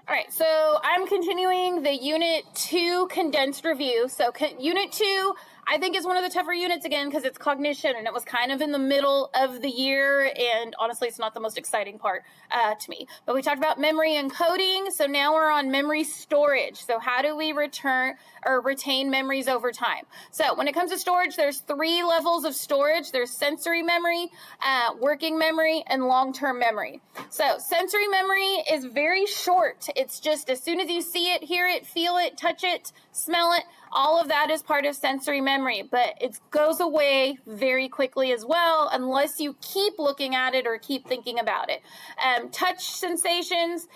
All right, so I'm continuing the Unit 2 condensed review. So Unit 2, I think, is one of the tougher units again because it's cognition, and it was kind of in the middle of the year, and honestly, it's not the most exciting part to me. But we talked about memory and coding, so now we're on memory storage. So how do we retain memories over time? So when it comes to storage, there's 3 levels of storage. There's sensory memory, working memory, and long-term memory. So sensory memory is very short. It's just as soon as you see it, hear it, feel it, touch it, smell it, all of that is part of sensory memory, but it goes away very quickly as well unless you keep looking at it or keep thinking about it. Touch sensations,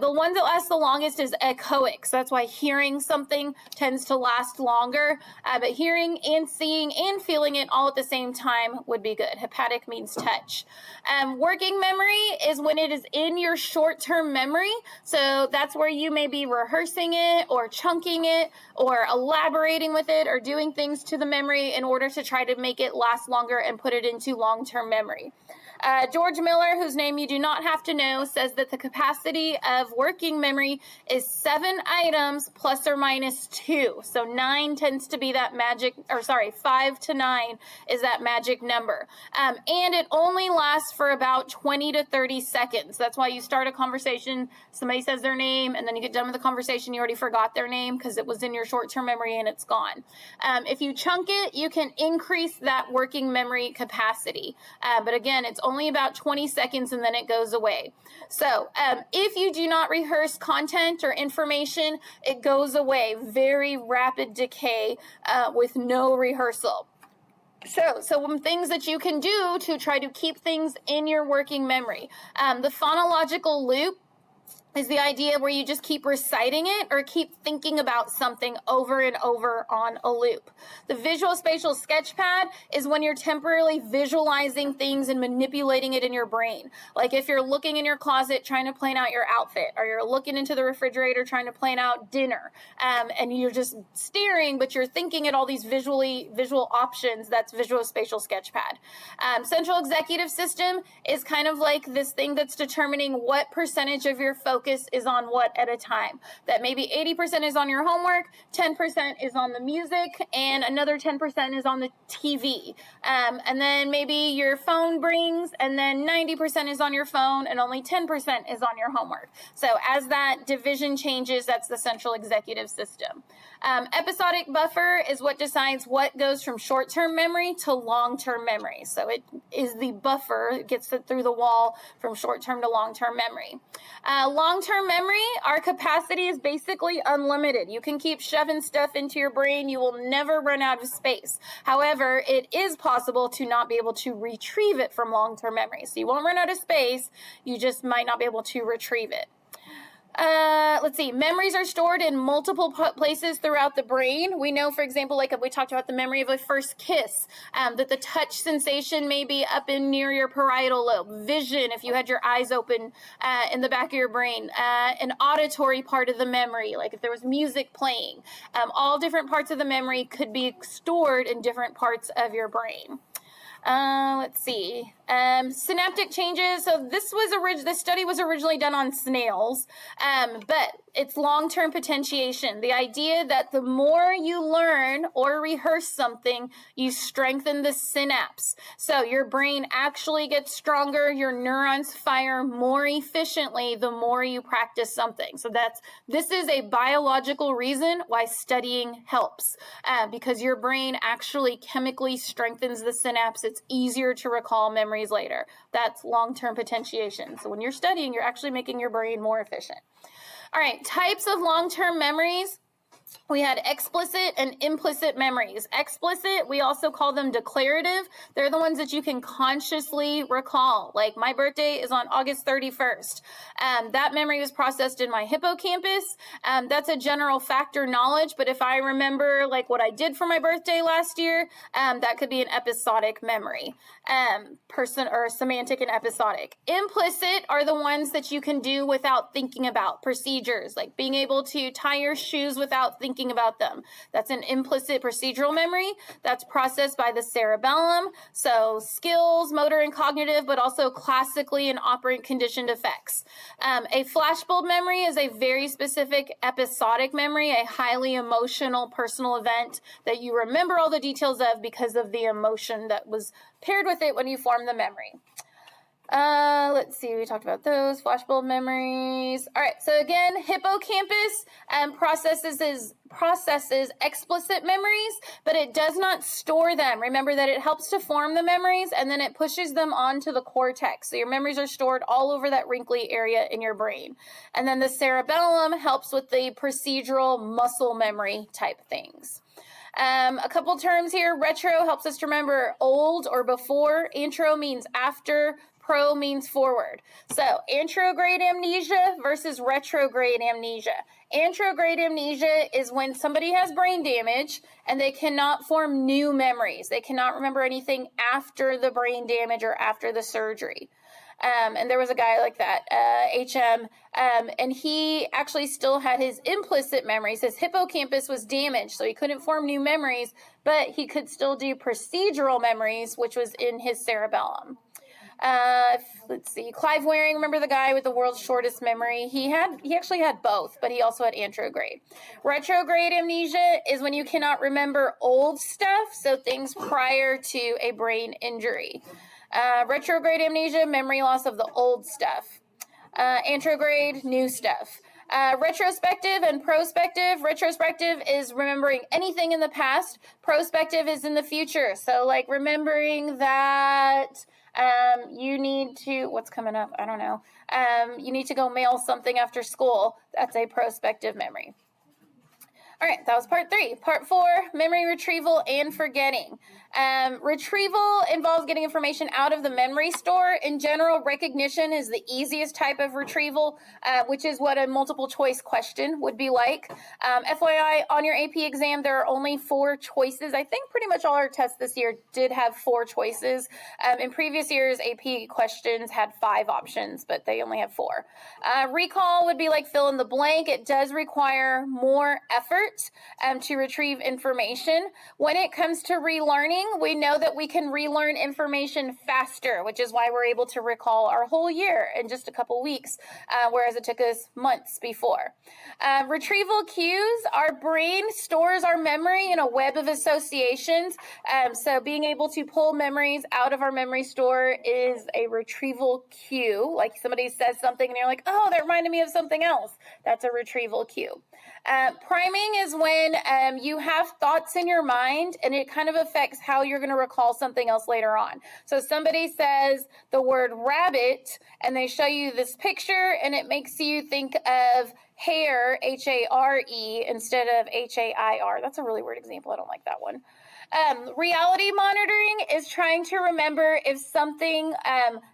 the ones that last the longest is echoic, so that's why hearing something tends to last longer, but hearing and seeing and feeling it all at the same time would be good. Hepatic means touch. Working memory is when it is in your short-term memory, so that's where you may be rehearsing it or chunking it or elaborating with it or doing things to the memory in order to try to make it last longer and put it into long-term memory. George Miller, whose name you do not have to know, says that the capacity of working memory is 7 items plus or minus 2. So 9 tends to be that magic, 5 to 9 is that magic number. And it only lasts for about 20 to 30 seconds. That's why you start a conversation, somebody says their name, and then you get done with the conversation, you already forgot their name because it was in your short-term memory and it's gone. If you chunk it, you can increase that working memory capacity. But again, it's only about 20 seconds and then it goes away. So if you do not rehearse content or information, it goes away. Very rapid decay with no rehearsal. So some things that you can do to try to keep things in your working memory. The phonological loop is the idea where you just keep reciting it or keep thinking about something over and over on a loop. The visual spatial sketchpad is when you're temporarily visualizing things and manipulating it in your brain. Like if you're looking in your closet trying to plan out your outfit, or you're looking into the refrigerator trying to plan out dinner, and you're just staring, but you're thinking at all these visual options. That's visual spatial sketchpad. Central executive system is kind of like this thing that's determining what percentage of your focus is on what at a time. That maybe 80% is on your homework, 10% is on the music, and another 10% is on the TV. And then maybe your phone brings, and then 90% is on your phone, and only 10% is on your homework. So as that division changes, that's the central executive system. Episodic buffer is what decides what goes from short-term memory to long-term memory. So it is the buffer, it gets it through the wall from short-term to long-term memory. Long-term memory, our capacity is basically unlimited. You can keep shoving stuff into your brain. You will never run out of space. However, it is possible to not be able to retrieve it from long-term memory. So you won't run out of space. You just might not be able to retrieve it. Let's see, memories are stored in multiple places throughout the brain. We know, for example, like we talked about the memory of a first kiss, that the touch sensation may be up in near your parietal lobe. Vision, if you had your eyes open in the back of your brain. An auditory part of the memory, like if there was music playing. All different parts of the memory could be stored in different parts of your brain. Let's see. Synaptic changes. So this study was originally done on snails, but it's long-term potentiation. The idea that the more you learn or rehearse something, you strengthen the synapse. So your brain actually gets stronger. Your neurons fire more efficiently the more you practice something. So this is a biological reason why studying helps, because your brain actually chemically strengthens the synapse. It's easier to recall memories later. That's long-term potentiation. So when you're studying, you're actually making your brain more efficient. All right, types of long-term memories. We had explicit and implicit memories. Explicit, we also call them declarative. They're the ones that you can consciously recall. Like my birthday is on August 31st. That memory was processed in my hippocampus. That's a general factor knowledge, but if I remember like what I did for my birthday last year, that could be an episodic memory. Semantic and episodic. Implicit are the ones that you can do without thinking about. Procedures, like being able to tie your shoes without without thinking about them. That's an implicit procedural memory that's processed by the cerebellum. So skills, motor and cognitive, but also classically and operant conditioned effects. A flashbulb memory is a very specific episodic memory, a highly emotional personal event that you remember all the details of because of the emotion that was paired with it when you formed the memory. Let's see, we talked about those, flashbulb memories. All right, so again, hippocampus processes explicit memories, but it does not store them. Remember that it helps to form the memories, and then it pushes them onto the cortex. So your memories are stored all over that wrinkly area in your brain. And then the cerebellum helps with the procedural muscle memory type things. A couple terms here. Retro helps us to remember old or before. Antro means after. Pro means forward. So anterograde amnesia versus retrograde amnesia. Anterograde amnesia is when somebody has brain damage and they cannot form new memories. They cannot remember anything after the brain damage or after the surgery. And there was a guy like that, HM, and he actually still had his implicit memories. His hippocampus was damaged, so he couldn't form new memories, but he could still do procedural memories, which was in his cerebellum. Let's see, Clive Waring, remember the guy with the world's shortest memory? He actually had both, but he also had anterograde. Retrograde amnesia is when you cannot remember old stuff, so things prior to a brain injury. Retrograde amnesia, memory loss of the old stuff. Anterograde, new stuff. Retrospective and prospective. Retrospective is remembering anything in the past. Prospective is in the future. So like remembering that you need to, what's coming up? I don't know. You need to go mail something after school. That's a prospective memory. All right, that was part 3. Part 4, memory retrieval and forgetting. Retrieval involves getting information out of the memory store. In general, recognition is the easiest type of retrieval, which is what a multiple choice question would be like. FYI, on your AP exam, there are only 4 choices. I think pretty much all our tests this year did have 4 choices. In previous years, AP questions had 5 options, but they only have 4. Recall would be like fill in the blank. It does require more effort to retrieve information. When it comes to relearning, we know that we can relearn information faster, which is why we're able to recall our whole year in just a couple weeks, whereas it took us months before. Retrieval cues, our brain stores our memory in a web of associations. So being able to pull memories out of our memory store is a retrieval cue. Like somebody says something and you're like, oh, that reminded me of something else. That's a retrieval cue. Priming is when you have thoughts in your mind and it kind of affects how you're going to recall something else later on. So somebody says the word rabbit and they show you this picture and it makes you think of hare, H-A-R-E, instead of H-A-I-R. That's a really weird example. I don't like that one. Reality monitoring is trying to remember if something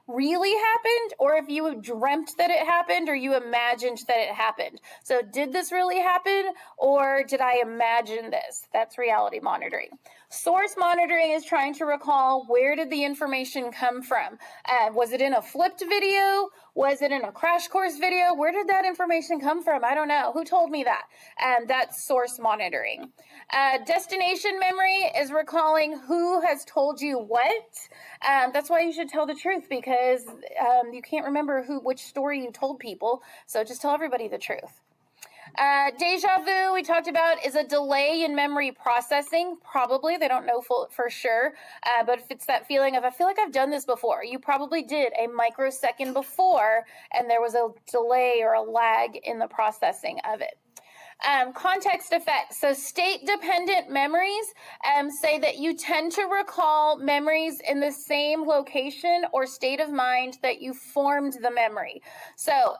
really happened or if you dreamt that it happened or you imagined that it happened. So did this really happen or did I imagine this? That's reality monitoring. Source monitoring is trying to recall where did the information come from? Was it in a flipped video? Was it in a crash course video? Where did that information come from? I don't know. Who told me that? That's source monitoring. Destination memory is recalling who has told you what. That's why you should tell the truth because you can't remember which story you told people. So just tell everybody the truth. Deja vu, we talked about, is a delay in memory processing. Probably, they don't know for sure, but if it's that feeling of, I feel like I've done this before, you probably did a microsecond before, and there was a delay or a lag in the processing of it. Context effects. So state-dependent memories say that you tend to recall memories in the same location or state of mind that you formed the memory. So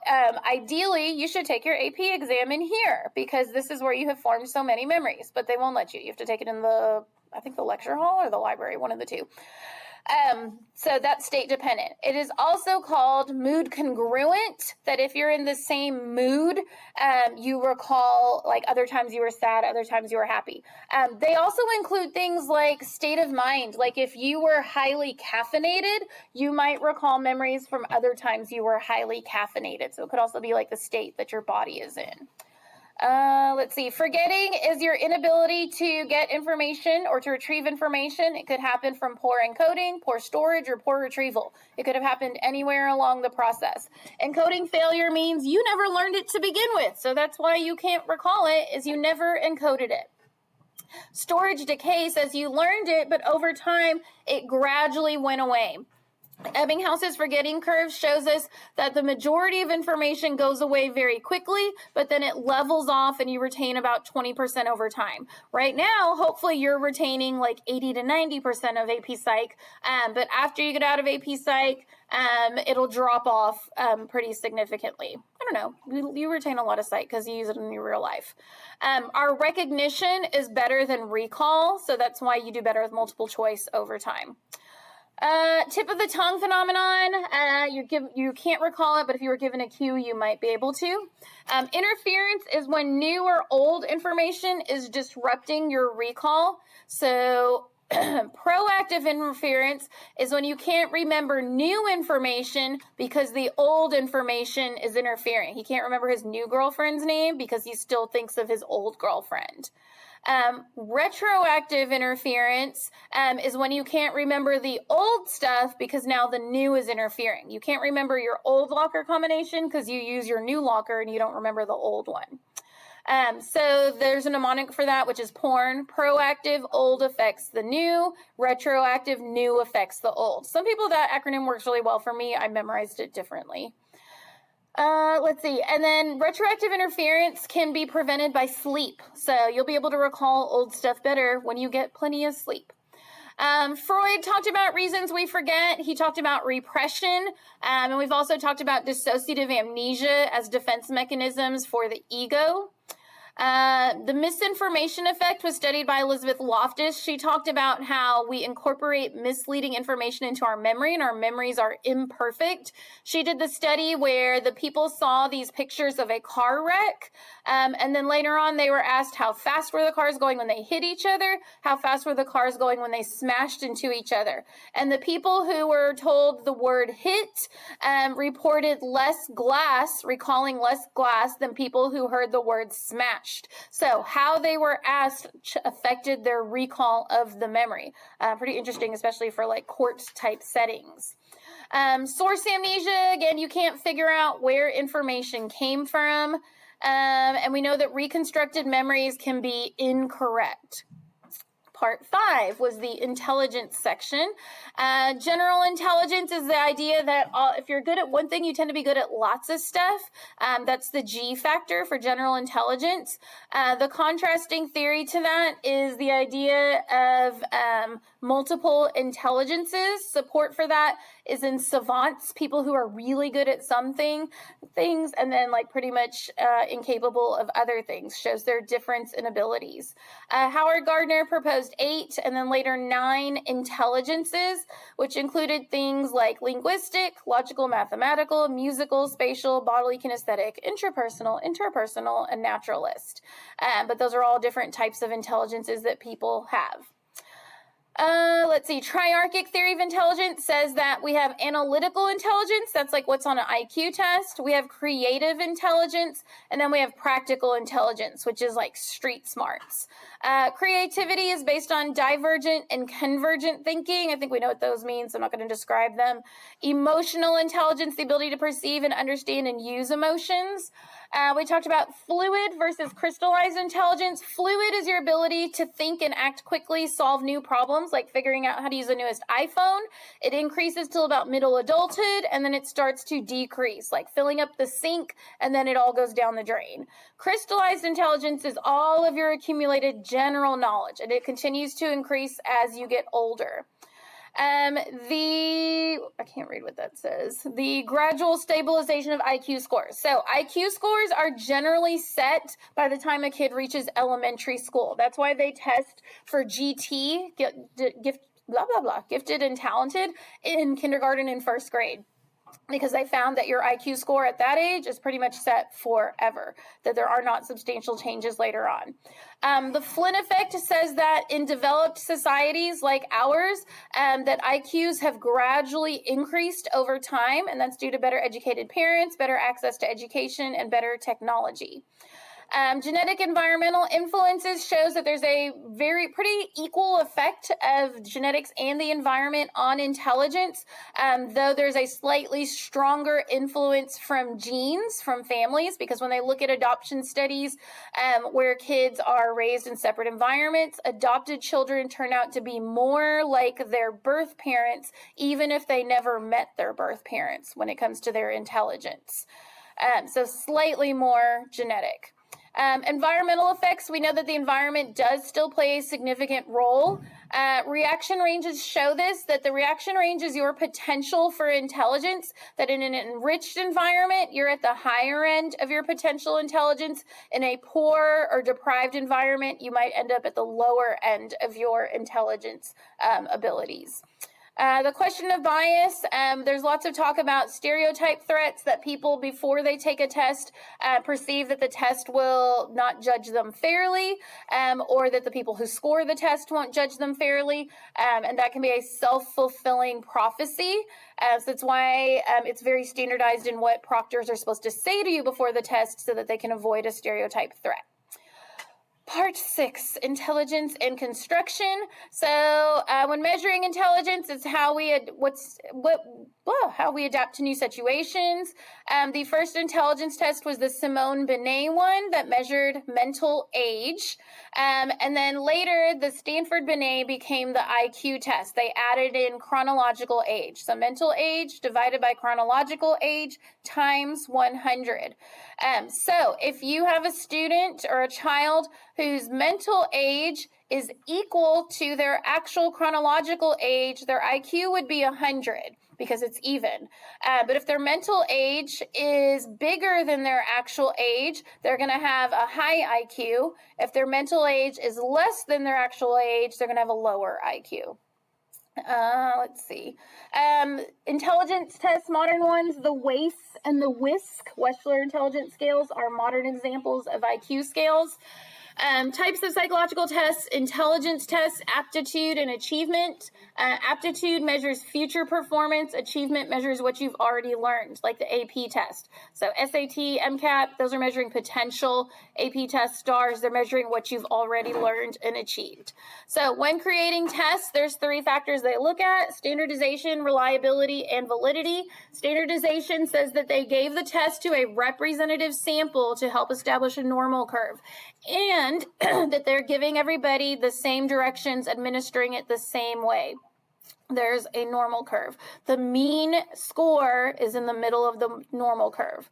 ideally, you should take your AP exam in here because this is where you have formed so many memories, but they won't let you. You have to take it in the lecture hall or the library, one of the two. So that's state dependent. It is also called mood congruent, that if you're in the same mood, you recall like other times you were sad, other times you were happy. They also include things like state of mind. Like if you were highly caffeinated, you might recall memories from other times you were highly caffeinated. So it could also be like the state that your body is in. Let's see. Forgetting is your inability to get information or to retrieve information. It could happen from poor encoding, poor storage, or poor retrieval. It could have happened anywhere along the process. Encoding failure means you never learned it to begin with. So that's why you can't recall it, is you never encoded it. Storage decay says you learned it, but over time, it gradually went away. Ebbinghouse's forgetting curve shows us that the majority of information goes away very quickly, but then it levels off and you retain about 20% over time. Right now, hopefully you're retaining like 80 to 90% of AP Psych, but after you get out of AP Psych, it'll drop off pretty significantly. I don't know, you retain a lot of Psych because you use it in your real life. Our recognition is better than recall, so that's why you do better with multiple choice over time. Tip of the tongue phenomenon, you can't recall it, but if you were given a cue, you might be able to. Interference is when new or old information is disrupting your recall. So proactive interference is when you can't remember new information because the old information is interfering. He can't remember his new girlfriend's name because he still thinks of his old girlfriend. Retroactive interference is when you can't remember the old stuff because now the new is interfering. You can't remember your old locker combination because you use your new locker and you don't remember the old one. So there's a mnemonic for that, which is PORN. Proactive, old affects the new. Retroactive, new affects the old. Some people, that acronym works really well for me. I memorized it differently. Let's see. And then retroactive interference can be prevented by sleep. So you'll be able to recall old stuff better when you get plenty of sleep. Freud talked about reasons we forget. He talked about repression. And we've also talked about dissociative amnesia as defense mechanisms for the ego. The misinformation effect was studied by Elizabeth Loftus. She talked about how we incorporate misleading information into our memory and our memories are imperfect. She did the study where the people saw these pictures of a car wreck, and then later on they were asked how fast were the cars going when they hit each other, how fast were the cars going when they smashed into each other. And the people who were told the word hit reported less glass, recalling less glass than people who heard the word smash. So how they were asked affected their recall of the memory. Pretty interesting, especially for like court type settings. Source amnesia, again, you can't figure out where information came from. And we know that reconstructed memories can be incorrect. Part 5 was the intelligence section. General intelligence is the idea that if you're good at one thing, you tend to be good at lots of stuff. That's the G factor for general intelligence. The contrasting theory to that is the idea of multiple intelligences. Support for that is in savants, people who are really good at some things, and then like pretty much incapable of other things, shows their difference in abilities. Howard Gardner proposed 8 and then later 9 intelligences, which included things like linguistic, logical, mathematical, musical, spatial, bodily, kinesthetic, interpersonal, and naturalist. But those are all different types of intelligences that people have. Let's see, triarchic theory of intelligence says that we have analytical intelligence, that's like what's on an IQ test. We have creative intelligence, and then we have practical intelligence, which is like street smarts. Creativity is based on divergent and convergent thinking. I think we know what those mean, so I'm not going to describe them. Emotional intelligence, the ability to perceive and understand and use emotions. We talked about fluid versus crystallized intelligence. Fluid is your ability to think and act quickly, solve new problems, like figuring out how to use the newest iPhone. It increases till about middle adulthood, and then it starts to decrease, like filling up the sink, and then it all goes down the drain. Crystallized intelligence is all of your accumulated general knowledge, and it continues to increase as you get older. I can't read what that says. The gradual stabilization of IQ scores. So IQ scores are generally set by the time a kid reaches elementary school. That's why they test for GT, gifted and talented, in kindergarten and first grade. Because they found that your IQ score at that age is pretty much set forever, that there are not substantial changes later on. The Flynn effect says that in developed societies like ours, that IQs have gradually increased over time, and that's due to better educated parents, better access to education, and better technology. Genetic environmental influences shows that there's a pretty equal effect of genetics and the environment on intelligence, though there's a slightly stronger influence from genes, from families, because when they look at adoption studies where kids are raised in separate environments, adopted children turn out to be more like their birth parents, even if they never met their birth parents when it comes to their intelligence. So slightly more genetic. Environmental effects, we know that the environment does still play a significant role. Reaction ranges show this, that the reaction range is your potential for intelligence, that in an enriched environment, you're at the higher end of your potential intelligence. In a poor or deprived environment, you might end up at the lower end of your intelligence abilities. The question of bias, there's lots of talk about stereotype threats, that people, before they take a test, perceive that the test will not judge them fairly, or that the people who score the test won't judge them fairly, and that can be a self-fulfilling prophecy. So that's why it's very standardized in what proctors are supposed to say to you before the test so that they can avoid a stereotype threat. Part 6, intelligence and construction. So when measuring intelligence, it's how we adapt to new situations. The first intelligence test was the Simone Binet one that measured mental age. And then later, the Stanford Binet became the IQ test. They added in chronological age. So mental age divided by chronological age times 100. So if you have a student or a child whose mental age is equal to their actual chronological age, their IQ would be 100 because it's even. But if their mental age is bigger than their actual age, they're going to have a high IQ. If their mental age is less than their actual age, they're going to have a lower IQ. Let's see. Intelligence tests, modern ones, the WAIS and the WISC, Wechsler Intelligence Scales, are modern examples of IQ scales. Types of psychological tests: intelligence tests, aptitude and achievement. Aptitude measures future performance. Achievement measures what you've already learned, like the AP test. So SAT, MCAT, those are measuring potential. AP test, STARS, they're measuring what you've already learned and achieved. So when creating tests, there's 3 factors they look at: standardization, reliability, and validity. Standardization says that they gave the test to a representative sample to help establish a normal curve, and that they're giving everybody the same directions, administering it the same way. There's a normal curve. The mean score is in the middle of the normal curve.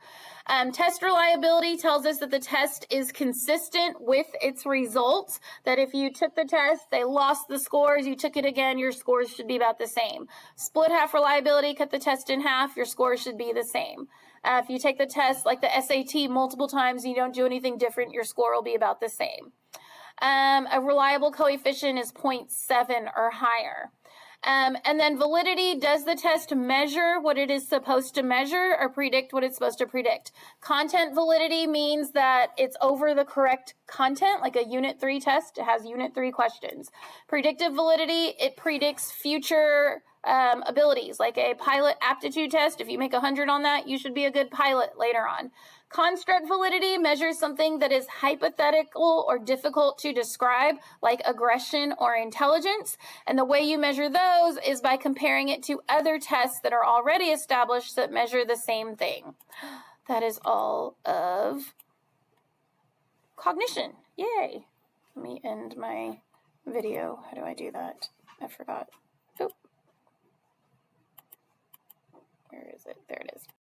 Test reliability tells us that the test is consistent with its results, that if you took the test, they lost the scores, you took it again, your scores should be about the same. Split half reliability, cut the test in half, your scores should be the same. If you take the test like the SAT multiple times and you don't do anything different, your score will be about the same. A reliable coefficient is 0.7 or higher. And then validity: does the test measure what it is supposed to measure or predict what it's supposed to predict? Content validity means that it's over the correct content, like a Unit 3 test. It has Unit 3 questions. Predictive validity: it predicts future abilities, like a pilot aptitude test. If you make 100 on that, you should be a good pilot later on. Construct validity measures something that is hypothetical or difficult to describe, like aggression or intelligence. And the way you measure those is by comparing it to other tests that are already established that measure the same thing. That is all of cognition. Yay. Let me end my video. How do I do that? I forgot. Oh. Where is it? There it is.